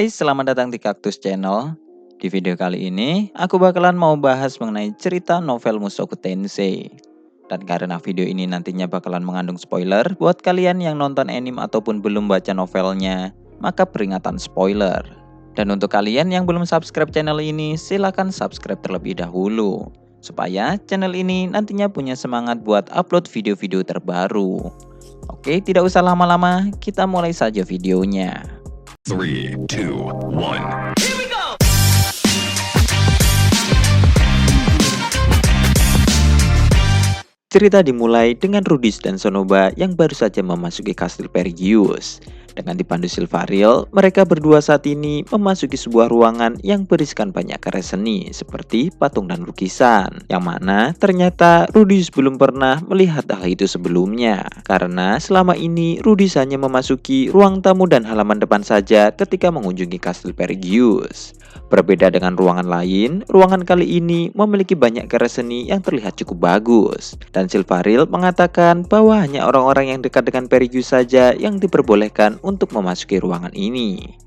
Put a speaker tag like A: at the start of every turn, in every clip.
A: Hai, selamat datang di Kaktus Channel. Di video kali ini, aku bakalan mau bahas mengenai cerita novel Mushoku Tensei. Dan karena video ini nantinya bakalan mengandung spoiler buat kalian yang nonton anime ataupun belum baca novelnya, maka peringatan spoiler. Dan untuk kalian yang belum subscribe channel ini, silahkan subscribe terlebih dahulu, supaya channel ini nantinya punya semangat buat upload video-video terbaru. Oke, tidak usah lama-lama, kita mulai saja videonya.
B: 3, 2, 1.
A: Cerita dimulai dengan Rudis dan Sonoba yang baru saja memasuki kastil Perigius. Dengan dipandu Silvaril, mereka berdua saat ini memasuki sebuah ruangan yang berisikan banyak karya seni seperti patung dan lukisan. Yang mana ternyata Rudis belum pernah melihat hal itu sebelumnya. Karena selama ini Rudis hanya memasuki ruang tamu dan halaman depan saja ketika mengunjungi kastil Perigius. Berbeda dengan ruangan lain, ruangan kali ini memiliki banyak karya seni yang terlihat cukup bagus. Dan Silvaril mengatakan bahwa hanya orang-orang yang dekat dengan Perigius saja yang diperbolehkan untuk memasuki ruangan ini.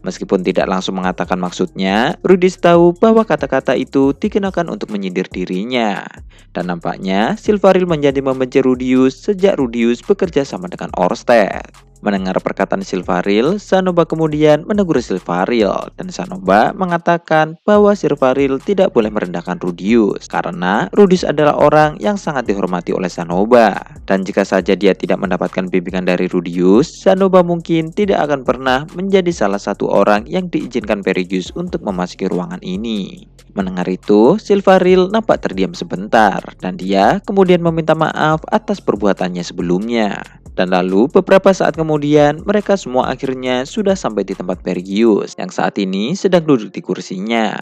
A: Meskipun tidak langsung mengatakan maksudnya, Rudis tahu bahwa kata-kata itu dikenakan untuk menyindir dirinya. Dan nampaknya Silvaril menjadi membenci Rudius sejak Rudius bekerja sama dengan Orsted. Mendengar perkataan Silvaril, Sanoba kemudian menegur Silvaril dan Sanoba mengatakan bahwa Silvaril tidak boleh merendahkan Rudius karena Rudius adalah orang yang sangat dihormati oleh Sanoba. Dan jika saja dia tidak mendapatkan bimbingan dari Rudius, Sanoba mungkin tidak akan pernah menjadi salah satu orang yang diizinkan Perigius untuk memasuki ruangan ini. Mendengar itu, Silvaril nampak terdiam sebentar dan dia kemudian meminta maaf atas perbuatannya sebelumnya. Dan lalu beberapa saat kemudian mereka semua akhirnya sudah sampai di tempat Perigius yang saat ini sedang duduk di kursinya.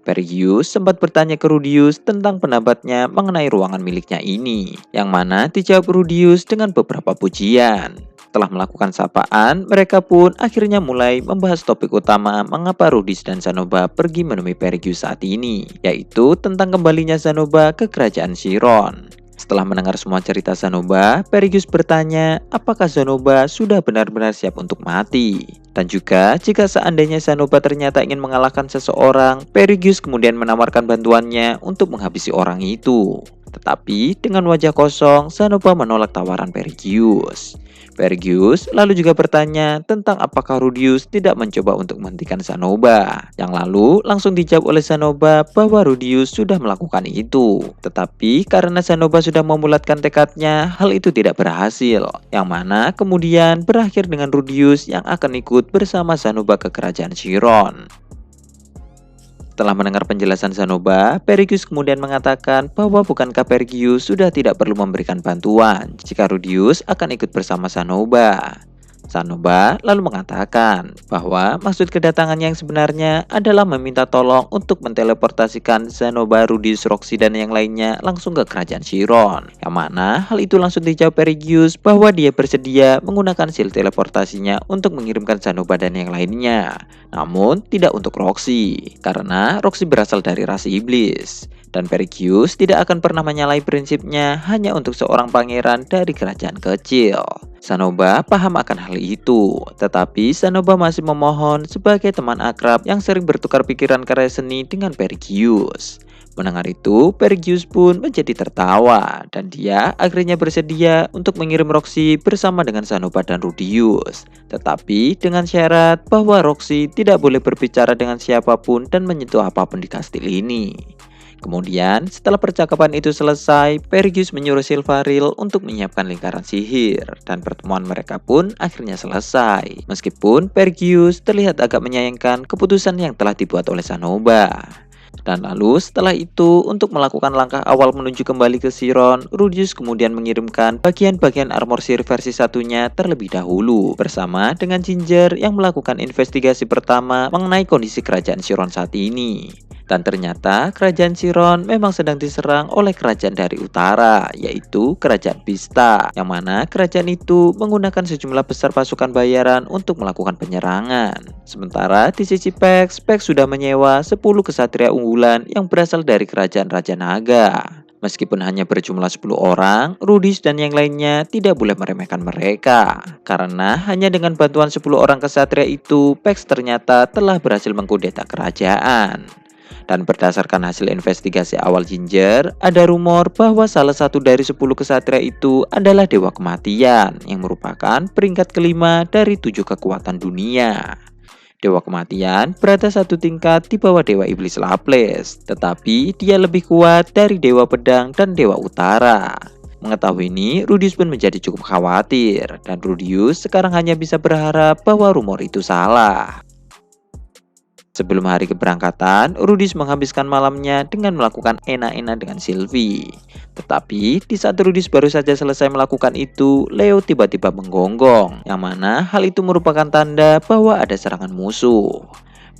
A: Perigius sempat bertanya ke Rudius tentang pendapatnya mengenai ruangan miliknya ini, yang mana dijawab Rudius dengan beberapa pujian. Setelah melakukan sapaan, mereka pun akhirnya mulai membahas topik utama mengapa Rudis dan Sanoba pergi menemui Perigius saat ini, yaitu tentang kembalinya Sanoba ke kerajaan Chiron. Setelah mendengar semua cerita Sanoba, Perigius bertanya apakah Sanoba sudah benar-benar siap untuk mati. Dan juga jika seandainya Sanoba ternyata ingin mengalahkan seseorang, Perigius kemudian menawarkan bantuannya untuk menghabisi orang itu. Tetapi dengan wajah kosong, Sanoba menolak tawaran Perigius. Perigius lalu juga bertanya tentang apakah Rudius tidak mencoba untuk menghentikan Sanoba. Yang lalu langsung dijawab oleh Sanoba bahwa Rudius sudah melakukan itu. Tetapi karena Sanoba sudah memulatkan tekadnya, hal itu tidak berhasil. Yang mana kemudian berakhir dengan Rudius yang akan ikut bersama Sanoba ke kerajaan Chiron. Setelah mendengar penjelasan Sanoba, Perigius kemudian mengatakan bahwa bukankah Perigius sudah tidak perlu memberikan bantuan jika Rudius akan ikut bersama Sanoba. Sanoba lalu mengatakan bahwa maksud kedatangannya yang sebenarnya adalah meminta tolong untuk menteleportasikan Sanoba, Rudius, Roxy, dan yang lainnya langsung ke kerajaan Chiron. Yang mana hal itu langsung dijawab Perigius bahwa dia bersedia menggunakan sil teleportasinya untuk mengirimkan Sanoba dan yang lainnya. Namun tidak untuk Roxy, karena Roxy berasal dari ras iblis. Dan Perigius tidak akan pernah menyalahi prinsipnya hanya untuk seorang pangeran dari kerajaan kecil. Sanoba paham akan hal itu, tetapi Sanoba masih memohon sebagai teman akrab yang sering bertukar pikiran karya seni dengan Perigius. Mendengar itu, Perigius pun menjadi tertawa dan dia akhirnya bersedia untuk mengirim Roxy bersama dengan Sanoba dan Rudius. Tetapi dengan syarat bahwa Roxy tidak boleh berbicara dengan siapapun dan menyentuh apapun di kastil ini. Kemudian setelah percakapan itu selesai, Perigius menyuruh Silvaril untuk menyiapkan lingkaran sihir dan pertemuan mereka pun akhirnya selesai. Meskipun Perigius terlihat agak menyayangkan keputusan yang telah dibuat oleh Sanoba. Dan lalu setelah itu untuk melakukan langkah awal menuju kembali ke Chiron, Rudius kemudian mengirimkan bagian-bagian armor sihir versi satunya terlebih dahulu bersama dengan Ginger yang melakukan investigasi pertama mengenai kondisi kerajaan Chiron saat ini. Dan ternyata kerajaan Chiron memang sedang diserang oleh kerajaan dari utara, yaitu kerajaan Pista, yang mana kerajaan itu menggunakan sejumlah besar pasukan bayaran untuk melakukan penyerangan. Sementara di sisi Pex sudah menyewa 10 kesatria unggulan yang berasal dari kerajaan Raja Naga. Meskipun hanya berjumlah 10 orang, Rudis dan yang lainnya tidak boleh meremehkan mereka. Karena hanya dengan bantuan 10 orang kesatria itu, Pax ternyata telah berhasil mengkudeta kerajaan. Dan berdasarkan hasil investigasi awal Ginger, ada rumor bahwa salah satu dari 10 kesatria itu adalah Dewa Kematian, yang merupakan peringkat kelima dari 7 kekuatan dunia. Dewa Kematian berada satu tingkat di bawah Dewa Iblis Lapis, tetapi dia lebih kuat dari Dewa Pedang dan Dewa Utara. Mengetahui ini, Rudius pun menjadi cukup khawatir, dan Rudius sekarang hanya bisa berharap bahwa rumor itu salah. Sebelum hari keberangkatan, Rudius menghabiskan malamnya dengan melakukan enak-enak dengan Sylvie. Tetapi di saat Rudius baru saja selesai melakukan itu, Leo tiba-tiba menggonggong, yang mana hal itu merupakan tanda bahwa ada serangan musuh.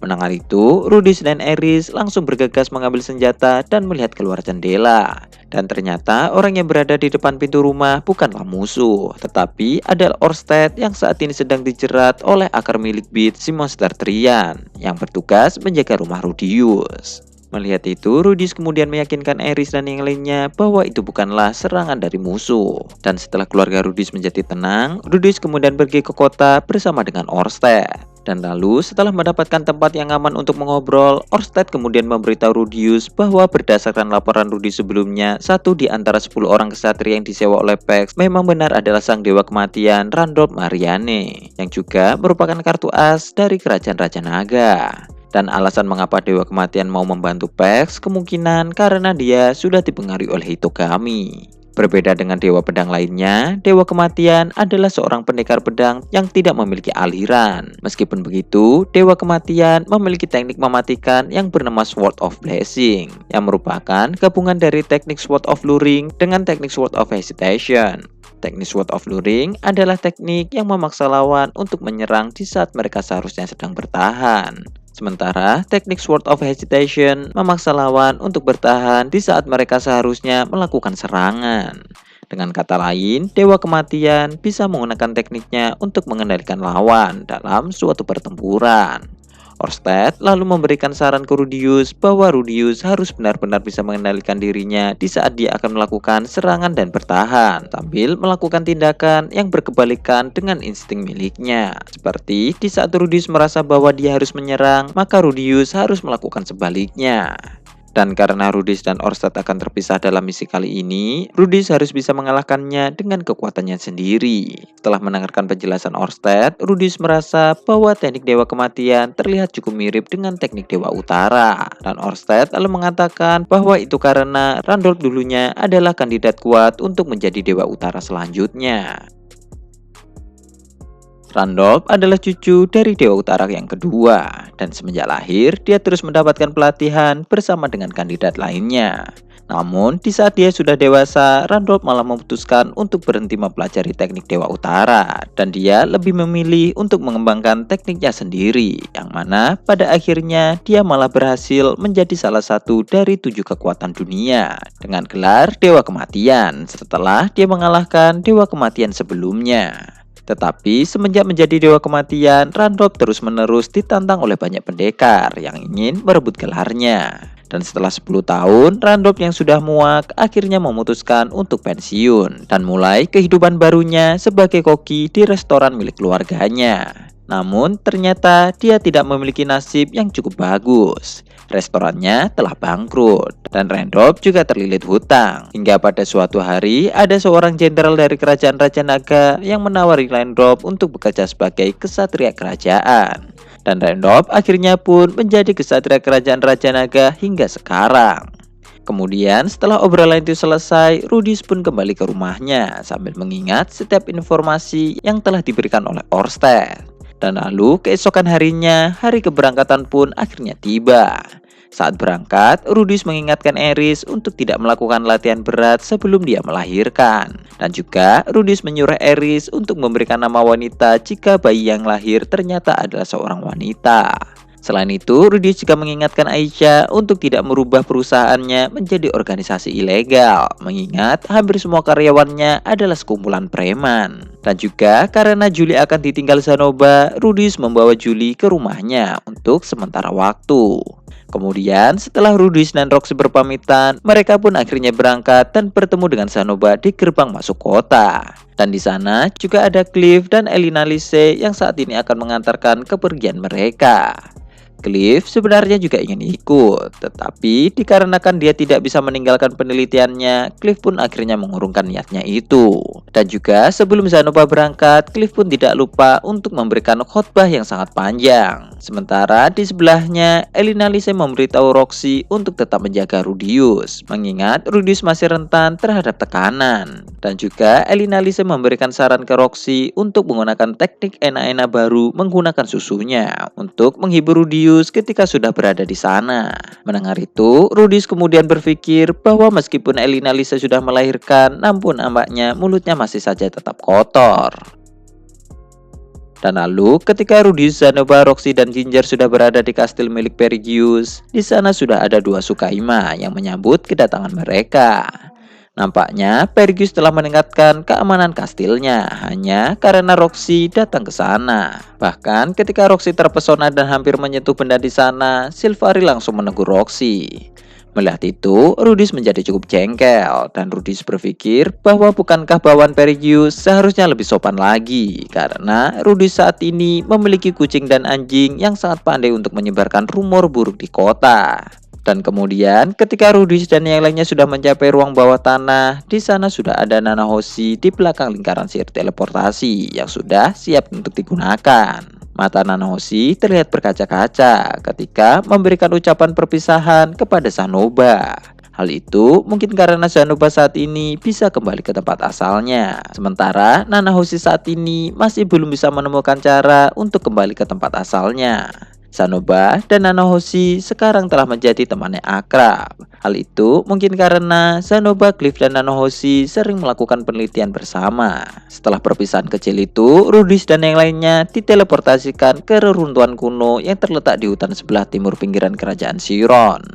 A: Mendengar itu, Rudius dan Eris langsung bergegas mengambil senjata dan melihat keluar jendela. Dan ternyata orang yang berada di depan pintu rumah bukanlah musuh, tetapi adalah Orsted yang saat ini sedang dijerat oleh akar milik Beat, si monster Trian, yang bertugas menjaga rumah Rudius. Melihat itu, Rudius kemudian meyakinkan Eris dan yang lainnya bahwa itu bukanlah serangan dari musuh. Dan setelah keluarga Rudius menjadi tenang, Rudius kemudian pergi ke kota bersama dengan Orsted. Dan lalu setelah mendapatkan tempat yang aman untuk mengobrol, Orsted kemudian memberitahu Rudius bahwa berdasarkan laporan Rudius sebelumnya, satu di antara 10 orang kesatria yang disewa oleh Pax memang benar adalah sang dewa kematian Randolph Marianne, yang juga merupakan kartu as dari kerajaan Raja Naga. Dan alasan mengapa Dewa Kematian mau membantu Pax kemungkinan karena dia sudah dipengaruhi oleh Hitogami. Berbeda dengan Dewa Pedang lainnya, Dewa Kematian adalah seorang pendekar pedang yang tidak memiliki aliran. Meskipun begitu, Dewa Kematian memiliki teknik mematikan yang bernama Sword of Blessing, yang merupakan gabungan dari teknik Sword of Luring dengan teknik Sword of Hesitation. Teknik Sword of Luring adalah teknik yang memaksa lawan untuk menyerang di saat mereka seharusnya sedang bertahan. Sementara teknik Sword of Hesitation memaksa lawan untuk bertahan di saat mereka seharusnya melakukan serangan. Dengan kata lain, Dewa Kematian bisa menggunakan tekniknya untuk mengendalikan lawan dalam suatu pertempuran. Orsted lalu memberikan saran ke Rudius bahwa Rudius harus benar-benar bisa mengendalikan dirinya di saat dia akan melakukan serangan dan bertahan, sambil melakukan tindakan yang berkebalikan dengan insting miliknya. Seperti di saat Rudius merasa bahwa dia harus menyerang, maka Rudius harus melakukan sebaliknya. Dan karena Rudius dan Orsted akan terpisah dalam misi kali ini, Rudius harus bisa mengalahkannya dengan kekuatannya sendiri. Setelah mendengarkan penjelasan Orsted, Rudius merasa bahwa teknik Dewa Kematian terlihat cukup mirip dengan teknik Dewa Utara. Dan Orsted lalu mengatakan bahwa itu karena Randolph dulunya adalah kandidat kuat untuk menjadi Dewa Utara selanjutnya. Randolph adalah cucu dari Dewa Utara yang kedua, dan semenjak lahir dia terus mendapatkan pelatihan bersama dengan kandidat lainnya. Namun di saat dia sudah dewasa, Randolph malah memutuskan untuk berhenti mempelajari teknik Dewa Utara, dan dia lebih memilih untuk mengembangkan tekniknya sendiri, yang mana pada akhirnya dia malah berhasil menjadi salah satu dari 7 kekuatan dunia dengan gelar Dewa Kematian setelah dia mengalahkan Dewa Kematian sebelumnya. Tetapi semenjak menjadi Dewa Kematian, Randolph terus-menerus ditantang oleh banyak pendekar yang ingin merebut gelarnya. Dan setelah 10 tahun, Randolph yang sudah muak akhirnya memutuskan untuk pensiun dan mulai kehidupan barunya sebagai koki di restoran milik keluarganya. Namun ternyata dia tidak memiliki nasib yang cukup bagus. Restorannya telah bangkrut dan Randolph juga terlilit hutang. Hingga pada suatu hari ada seorang jenderal dari kerajaan Raja Naga yang menawari Randolph untuk bekerja sebagai kesatria kerajaan. Dan Randolph akhirnya pun menjadi kesatria kerajaan Raja Naga hingga sekarang. Kemudian setelah obrolan itu selesai, Rudius pun kembali ke rumahnya sambil mengingat setiap informasi yang telah diberikan oleh Orsted. Dan lalu keesokan harinya, hari keberangkatan pun akhirnya tiba. Saat berangkat, Rudius mengingatkan Eris untuk tidak melakukan latihan berat sebelum dia melahirkan. Dan juga Rudius menyuruh Eris untuk memberikan nama wanita jika bayi yang lahir ternyata adalah seorang wanita. Selain itu, Rudius juga mengingatkan Aisyah untuk tidak merubah perusahaannya menjadi organisasi ilegal, mengingat hampir semua karyawannya adalah sekumpulan preman. Dan juga karena Julie akan ditinggal Zanoba, Rudius membawa Julie ke rumahnya untuk sementara waktu. Kemudian setelah Rudius dan Roxy berpamitan, mereka pun akhirnya berangkat dan bertemu dengan Shanoba di gerbang masuk kota. Dan di sana juga ada Cliff dan Elina Lise yang saat ini akan mengantarkan kepergian mereka. Cliff sebenarnya juga ingin ikut, tetapi dikarenakan dia tidak bisa meninggalkan penelitiannya, Cliff pun akhirnya mengurungkan niatnya itu. Dan juga sebelum Shanoba berangkat, Cliff pun tidak lupa untuk memberikan khotbah yang sangat panjang. Sementara di sebelahnya, Elina Lise memberitahu Roxy untuk tetap menjaga Rudius, mengingat Rudius masih rentan terhadap tekanan. Dan juga Elina Lise memberikan saran ke Roxy untuk menggunakan teknik enak-enak baru menggunakan susunya untuk menghibur Rudius ketika sudah berada di sana. Mendengar itu, Rudius kemudian berpikir bahwa meskipun Elina Lise sudah melahirkan, namun nampaknya mulutnya masih saja tetap kotor. Dan lalu ketika Rudius, Shanoba, Roxy, dan Ginger sudah berada di kastil milik Perigius, di sana sudah ada dua Sukaima yang menyambut kedatangan mereka. Nampaknya Perigius telah meningkatkan keamanan kastilnya hanya karena Roxy datang ke sana. Bahkan ketika Roxy terpesona dan hampir menyentuh benda di sana, Silvari langsung menegur Roxy. Melihat itu, Rudius menjadi cukup jengkel dan Rudius berpikir bahwa bukankah bawahan Perigius seharusnya lebih sopan lagi karena Rudius saat ini memiliki kucing dan anjing yang sangat pandai untuk menyebarkan rumor buruk di kota. Dan kemudian ketika Rudius dan yang lainnya sudah mencapai ruang bawah tanah, di sana sudah ada Nanahoshi di belakang lingkaran sihir teleportasi yang sudah siap untuk digunakan. Mata Nanahoshi terlihat berkaca-kaca ketika memberikan ucapan perpisahan kepada Shanoba. Hal itu mungkin karena Shanoba saat ini bisa kembali ke tempat asalnya. Sementara Nanahoshi saat ini masih belum bisa menemukan cara untuk kembali ke tempat asalnya. Shanoba dan Nanahoshi sekarang telah menjadi temannya akrab. Hal itu mungkin karena Shanoba, Cliff, dan Nanahoshi sering melakukan penelitian bersama. Setelah perpisahan kecil itu, Rudius dan yang lainnya diteleportasikan ke reruntuhan kuno yang terletak di hutan sebelah timur pinggiran kerajaan Chiron.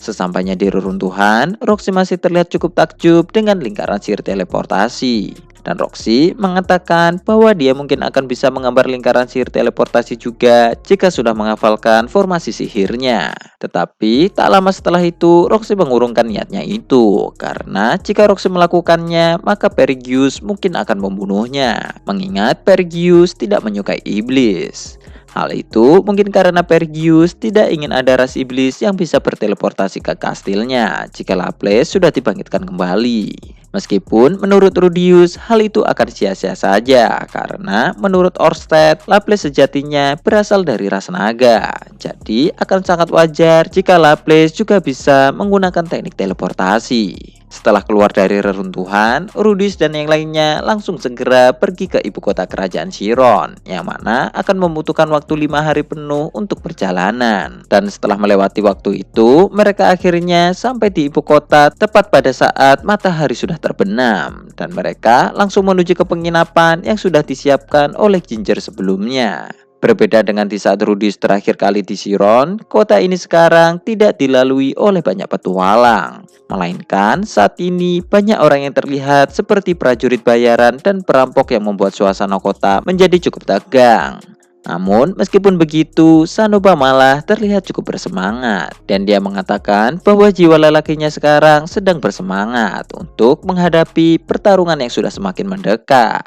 A: Sesampainya di reruntuhan, Roxy masih terlihat cukup takjub dengan lingkaran sihir teleportasi. Dan Roxy mengatakan bahwa dia mungkin akan bisa menggambar lingkaran sihir teleportasi juga jika sudah menghafalkan formasi sihirnya. Tetapi tak lama setelah itu Roxy mengurungkan niatnya itu karena jika Roxy melakukannya maka Perigius mungkin akan membunuhnya, mengingat Perigius tidak menyukai iblis. Hal itu mungkin karena Perigius tidak ingin ada ras iblis yang bisa berteleportasi ke kastilnya jika Laplace sudah dibangkitkan kembali. Meskipun menurut Rudius hal itu akan sia-sia saja karena menurut Orsted Laplace sejatinya berasal dari ras naga. Jadi akan sangat wajar jika Laplace juga bisa menggunakan teknik teleportasi. Setelah keluar dari reruntuhan, Rudius dan yang lainnya langsung segera pergi ke ibu kota kerajaan Chiron, yang mana akan membutuhkan waktu 5 hari penuh untuk perjalanan. Dan setelah melewati waktu itu, mereka akhirnya sampai di ibu kota tepat pada saat matahari sudah terbenam. Dan mereka langsung menuju ke penginapan yang sudah disiapkan oleh Ginger sebelumnya. Berbeda dengan di saat Rudius terakhir kali di Chiron, kota ini sekarang tidak dilalui oleh banyak petualang. Melainkan saat ini banyak orang yang terlihat seperti prajurit bayaran dan perampok yang membuat suasana kota menjadi cukup tegang. Namun meskipun begitu, Shanoba malah terlihat cukup bersemangat. Dan dia mengatakan bahwa jiwa lelakinya sekarang sedang bersemangat untuk menghadapi pertarungan yang sudah semakin mendekat.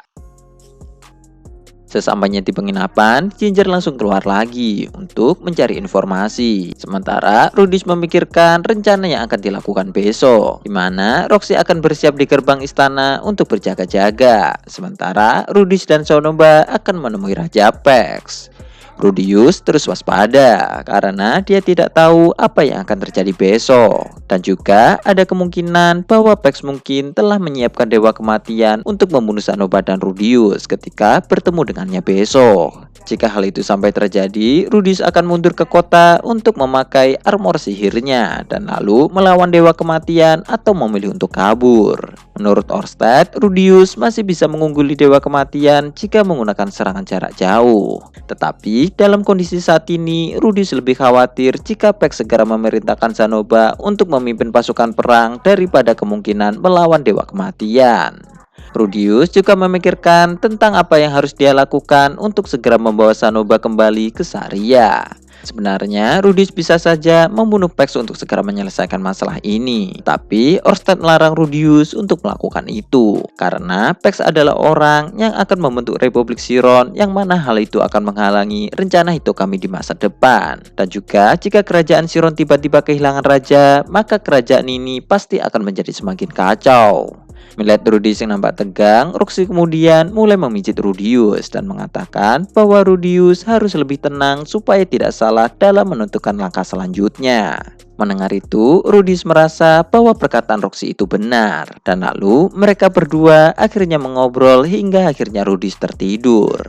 A: Sesampainya di penginapan, Ginger langsung keluar lagi untuk mencari informasi. Sementara Rudius memikirkan rencana yang akan dilakukan besok, di mana Roxy akan bersiap di gerbang istana untuk berjaga-jaga. Sementara Rudius dan Shanoba akan menemui Raja Pex. Rudius terus waspada karena dia tidak tahu apa yang akan terjadi besok. Dan juga ada kemungkinan bahwa Pex mungkin telah menyiapkan Dewa Kematian untuk membunuh Shanoba dan Rudius ketika bertemu dengannya besok. Jika hal itu sampai terjadi, Rudius akan mundur ke kota untuk memakai armor sihirnya dan lalu melawan Dewa Kematian atau memilih untuk kabur. Menurut Orsted, Rudius masih bisa mengungguli Dewa Kematian jika menggunakan serangan jarak jauh. Tetapi dalam kondisi saat ini, Rudius lebih khawatir jika Pex segera memerintahkan Shanoba untuk memimpin pasukan perang daripada kemungkinan melawan Dewa Kematian. Rudius juga memikirkan tentang apa yang harus dia lakukan untuk segera membawa Shanoba kembali ke Saria. Sebenarnya, Rudis bisa saja membunuh Pax untuk segera menyelesaikan masalah ini. Tapi, Orsted melarang Rudius untuk melakukan itu. Karena Pax adalah orang yang akan membentuk Republik Siron, yang mana hal itu akan menghalangi rencana Hitokami di masa depan. Dan juga, jika kerajaan Siron tiba-tiba kehilangan raja, maka kerajaan ini pasti akan menjadi semakin kacau. Melihat Rudius yang nampak tegang, Roxy kemudian mulai memijit Rudius dan mengatakan bahwa Rudius harus lebih tenang supaya tidak salah dalam menentukan langkah selanjutnya. Mendengar itu, Rudius merasa bahwa perkataan Roxy itu benar, dan lalu mereka berdua akhirnya mengobrol hingga akhirnya Rudius tertidur.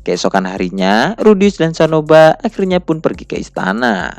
A: Keesokan harinya, Rudius dan Sanoba akhirnya pun pergi ke istana.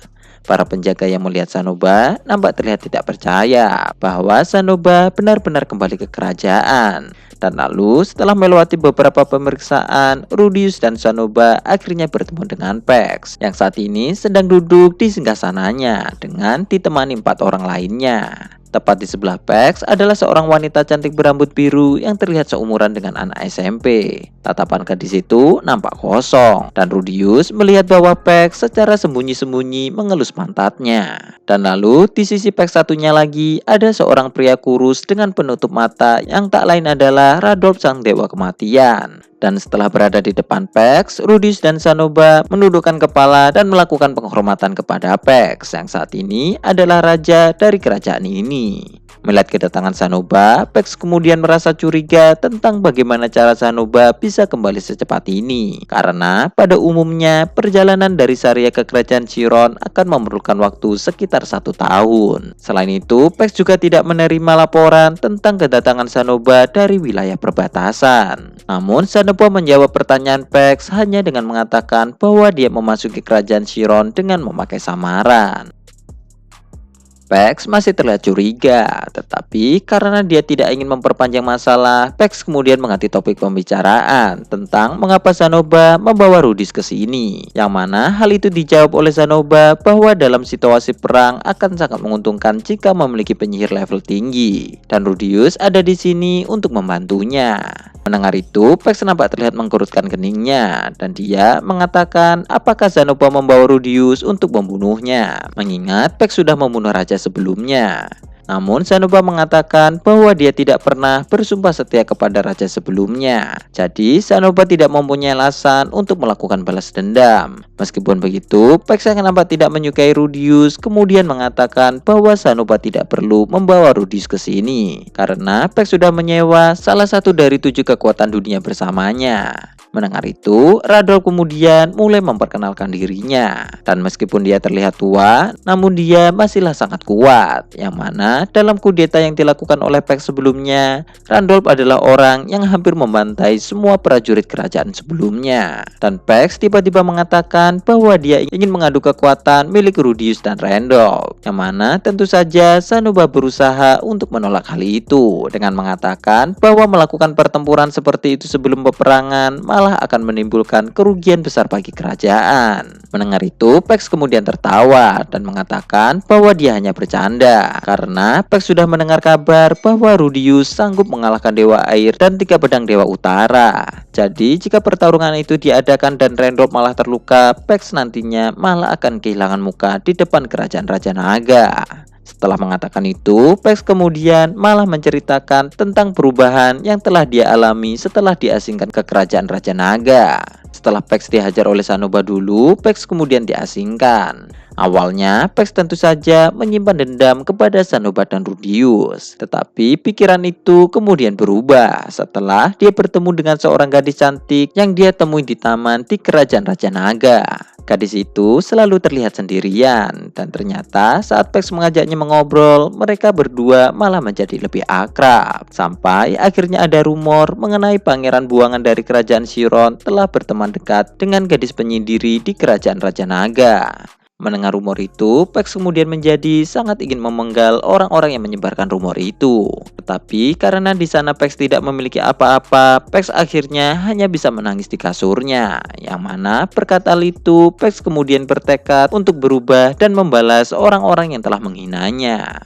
A: Para penjaga yang melihat Sanoba nampak terlihat tidak percaya bahwa Sanoba benar-benar kembali ke kerajaan. Dan lalu setelah melewati beberapa pemeriksaan, Rudius dan Sanoba akhirnya bertemu dengan Pax yang saat ini sedang duduk di singgasananya dengan ditemani 4 orang lainnya. Tepat di sebelah Pax adalah seorang wanita cantik berambut biru yang terlihat seumuran dengan anak SMP. Tatapan gadis itu nampak kosong, dan Rudius melihat bahwa Pax secara sembunyi-sembunyi mengelus pantatnya. Dan lalu di sisi Pax satunya lagi ada seorang pria kurus dengan penutup mata yang tak lain adalah Radolf sang dewa kematian. Dan setelah berada di depan Pax, Rudius dan Sanoba menundukkan kepala dan melakukan penghormatan kepada Pax yang saat ini adalah raja dari kerajaan ini. Melihat kedatangan Sanoba, Pax kemudian merasa curiga tentang bagaimana cara Sanoba bisa kembali secepat ini. Karena pada umumnya perjalanan dari Saria ke kerajaan Chiron akan memerlukan waktu sekitar 1 tahun. Selain itu, Pax juga tidak menerima laporan tentang kedatangan Sanoba dari wilayah perbatasan. Namun Sanoba menjawab pertanyaan Pax hanya dengan mengatakan bahwa dia memasuki kerajaan Chiron dengan memakai samaran. Pax masih terlihat curiga, tetapi karena dia tidak ingin memperpanjang masalah, Pax kemudian mengganti topik pembicaraan tentang mengapa Sanoba membawa Rudius ke sini. Yang mana hal itu dijawab oleh Sanoba bahwa dalam situasi perang akan sangat menguntungkan jika memiliki penyihir level tinggi, dan Rudius ada di sini untuk membantunya. Mendengar itu, Pax nampak terlihat mengkerutkan keningnya, dan dia mengatakan apakah Sanoba membawa Rudius untuk membunuhnya, mengingat Pax sudah membunuh raja sebelumnya. Namun Sanoba mengatakan bahwa dia tidak pernah bersumpah setia kepada raja sebelumnya. Jadi Sanoba tidak mempunyai alasan untuk melakukan balas dendam. Meskipun begitu, Pax yang nampak tidak menyukai Rudius kemudian mengatakan bahwa Sanoba tidak perlu membawa Rudius ke sini karena Pax sudah menyewa salah satu dari 7 kekuatan dunia bersamanya. Mendengar itu, Radolf kemudian mulai memperkenalkan dirinya. Dan meskipun dia terlihat tua, namun dia masihlah sangat kuat. Yang mana dalam kudeta yang dilakukan oleh Pax sebelumnya, Radolf adalah orang yang hampir membantai semua prajurit kerajaan sebelumnya. Dan Pax tiba-tiba mengatakan bahwa dia ingin mengadu kekuatan milik Rudius dan Radolf. Yang mana tentu saja Sanoba berusaha untuk menolak hal itu dengan mengatakan bahwa melakukan pertempuran seperti itu sebelum peperangan malah akan menimbulkan kerugian besar bagi kerajaan. Mendengar itu, Pax kemudian tertawa dan mengatakan bahwa dia hanya bercanda karena Pax sudah mendengar kabar bahwa Rudius sanggup mengalahkan Dewa Air dan 3 pedang Dewa Utara. Jadi jika pertarungan itu diadakan dan Radolf malah terluka, Pax nantinya malah akan kehilangan muka di depan kerajaan Raja Naga. Setelah mengatakan itu, Pax kemudian malah menceritakan tentang perubahan yang telah dia alami setelah diasingkan ke kerajaan Raja Naga. Setelah Pax dihajar oleh Sanoba dulu, Pax kemudian diasingkan. Awalnya, Pax tentu saja menyimpan dendam kepada Sanoba dan Rudius. Tetapi pikiran itu kemudian berubah setelah dia bertemu dengan seorang gadis cantik yang dia temui di taman di kerajaan Raja Naga. Gadis itu selalu terlihat sendirian, dan ternyata saat Pax mengajaknya mengobrol, mereka berdua malah menjadi lebih akrab. Sampai akhirnya ada rumor mengenai pangeran buangan dari kerajaan Chiron telah berteman dekat dengan gadis penyendiri di kerajaan Raja Naga. Mendengar rumor itu, Pax kemudian menjadi sangat ingin memenggal orang-orang yang menyebarkan rumor itu. Tetapi karena di sana Pax tidak memiliki apa-apa, Pax akhirnya hanya bisa menangis di kasurnya. Yang mana berkat hal itu, Pax kemudian bertekad untuk berubah dan membalas orang-orang yang telah menghinanya.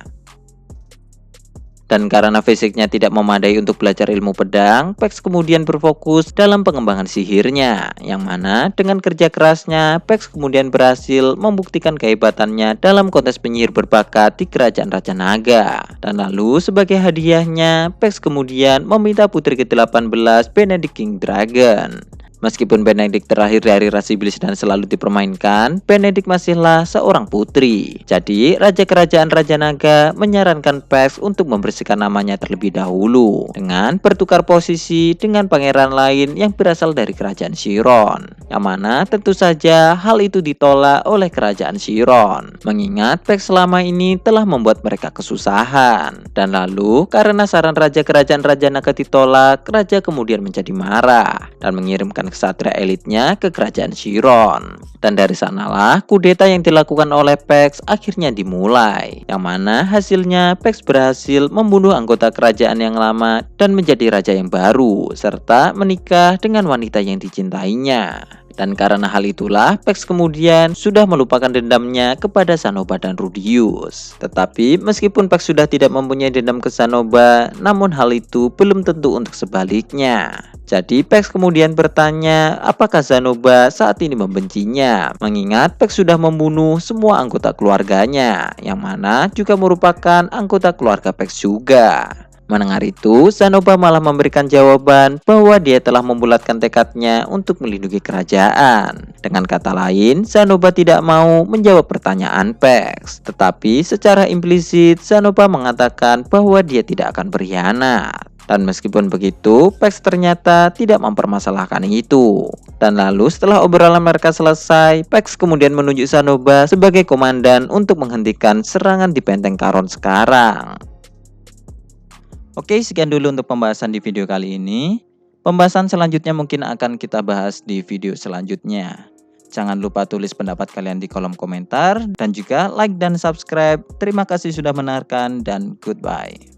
A: Dan karena fisiknya tidak memadai untuk belajar ilmu pedang, Pax kemudian berfokus dalam pengembangan sihirnya, yang mana dengan kerja kerasnya, Pax kemudian berhasil membuktikan kehebatannya dalam kontes penyihir berbakat di Kerajaan Raja Naga. Dan lalu sebagai hadiahnya, Pax kemudian meminta putri ke-18 Benedict King Dragon. Meskipun Benedict terakhir dari ras iblis dan selalu dipermainkan, Benedict masihlah seorang putri. Jadi, Raja Kerajaan Raja Naga menyarankan Pax untuk membersihkan namanya terlebih dahulu dengan bertukar posisi dengan pangeran lain yang berasal dari Kerajaan Chiron. Yang mana tentu saja hal itu ditolak oleh Kerajaan Chiron, mengingat Pax selama ini telah membuat mereka kesusahan. Dan lalu, karena saran Raja Kerajaan Raja Naga ditolak, Raja kemudian menjadi marah dan mengirimkan kesatria elitnya ke Kerajaan Chiron. Dan dari sanalah kudeta yang dilakukan oleh Pax akhirnya dimulai, yang mana hasilnya Pax berhasil membunuh anggota kerajaan yang lama dan menjadi raja yang baru, serta menikah dengan wanita yang dicintainya. Dan karena hal itulah, Pax kemudian sudah melupakan dendamnya kepada Zanoba dan Rudius. Tetapi meskipun Pax sudah tidak mempunyai dendam ke Zanoba, namun hal itu belum tentu untuk sebaliknya. Jadi Pax kemudian bertanya apakah Zanoba saat ini membencinya, mengingat Pax sudah membunuh semua anggota keluarganya, yang mana juga merupakan anggota keluarga Pax juga. Mendengar itu, Zanoba malah memberikan jawaban bahwa dia telah membulatkan tekadnya untuk melindungi kerajaan. Dengan kata lain, Zanoba tidak mau menjawab pertanyaan Pax. Tetapi secara implisit, Zanoba mengatakan bahwa dia tidak akan berkhianat. Dan meskipun begitu, Pax ternyata tidak mempermasalahkan itu. Dan lalu setelah obrolan mereka selesai, Pax kemudian menunjuk Zanoba sebagai komandan untuk menghentikan serangan di Benteng Karon sekarang. Oke, sekian dulu untuk pembahasan di video kali ini. Pembahasan selanjutnya mungkin akan kita bahas di video selanjutnya. Jangan lupa tulis pendapat kalian di kolom komentar dan juga like dan subscribe. Terima kasih sudah mendengarkan dan goodbye.